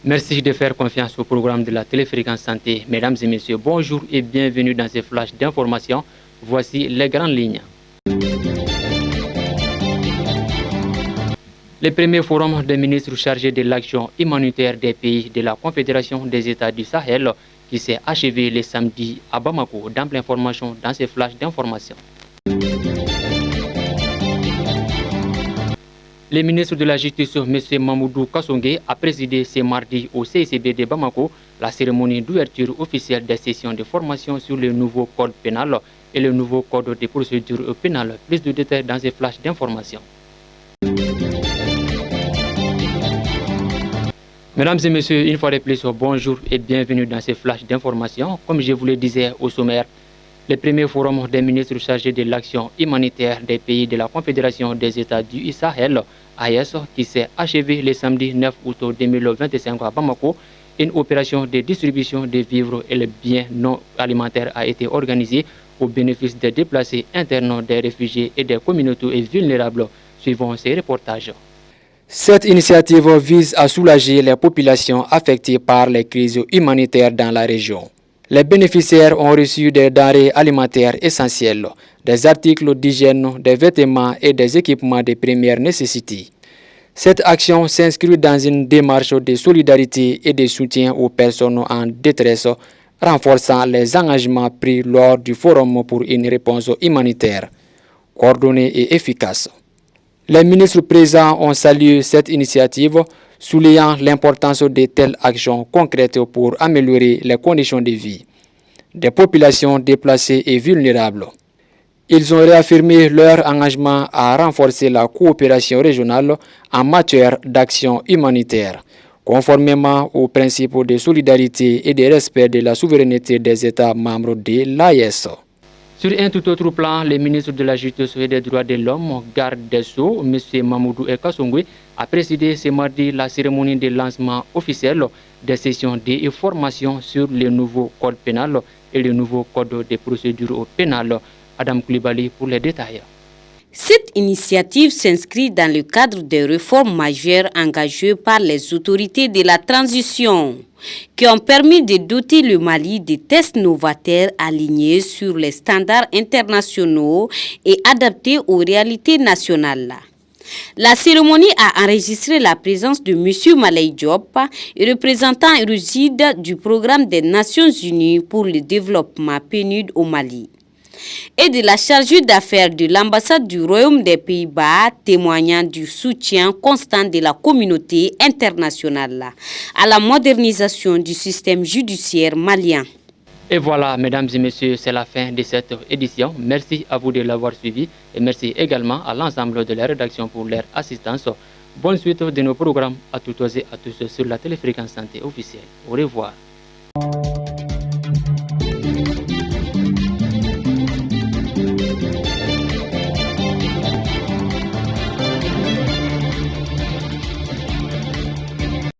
Merci de faire confiance au programme de la Téléfréquence Santé. Mesdames et messieurs, bonjour et bienvenue dans ce flash d'information. Voici les grandes lignes. Le premier forum des ministres chargés de l'action humanitaire des pays de la Confédération des États du Sahel qui s'est achevé le samedi à Bamako. D'ample information dans ce flash d'information. Le ministre de la Justice, M. Mamoudou Kassongué, a présidé ce mardi au CICB de Bamako la cérémonie d'ouverture officielle des sessions de formation sur le nouveau code pénal et le nouveau code de procédure pénale. Plus de détails dans ce flash d'information. Mesdames et messieurs, une fois de plus, bonjour et bienvenue dans ce flash d'information. Comme je vous le disais au sommaire, le premier forum des ministres chargés de l'action humanitaire des pays de la Confédération des États du Sahel, AES, qui s'est achevé le samedi 9 août 2025 à Bamako. Une opération de distribution de vivres et de biens non alimentaires a été organisée au bénéfice des déplacés internes, des réfugiés et des communautés vulnérables. Suivons ces reportages. Cette initiative vise à soulager les populations affectées par les crises humanitaires dans la région. Les bénéficiaires ont reçu des denrées alimentaires essentielles, des articles d'hygiène, des vêtements et des équipements de première nécessité. Cette action s'inscrit dans une démarche de solidarité et de soutien aux personnes en détresse, renforçant les engagements pris lors du Forum pour une réponse humanitaire, coordonnée et efficace. Les ministres présents ont salué cette initiative, soulignant l'importance de telles actions concrètes pour améliorer les conditions de vie des populations déplacées et vulnérables. Ils ont réaffirmé leur engagement à renforcer la coopération régionale en matière d'action humanitaire, conformément aux principes de solidarité et de respect de la souveraineté des États membres de l'AES. Sur un tout autre plan, le ministre de la Justice et des Droits de l'Homme, garde des Sceaux, M. Mamoudou Kassongué, a présidé ce mardi la cérémonie de lancement officiel des sessions de formation sur le nouveau code pénal et le nouveau code de procédure pénale. Adam Koulibaly pour les détails. Cette initiative s'inscrit dans le cadre des réformes majeures engagées par les autorités de la transition, qui ont permis de doter le Mali de tests novateurs alignés sur les standards internationaux et adaptés aux réalités nationales. La cérémonie a enregistré la présence de M. Malay Diop, représentant érudite du programme des Nations Unies pour le développement PNUD au Mali, et de la chargée d'affaires de l'ambassade du Royaume des Pays-Bas, témoignant du soutien constant de la communauté internationale à la modernisation du système judiciaire malien. Et voilà, mesdames et messieurs, c'est la fin de cette édition. Merci à vous de l'avoir suivi et merci également à l'ensemble de la rédaction pour leur assistance. Bonne suite de nos programmes à toutes et à tous sur la Téléfréquence Santé officielle. Au revoir.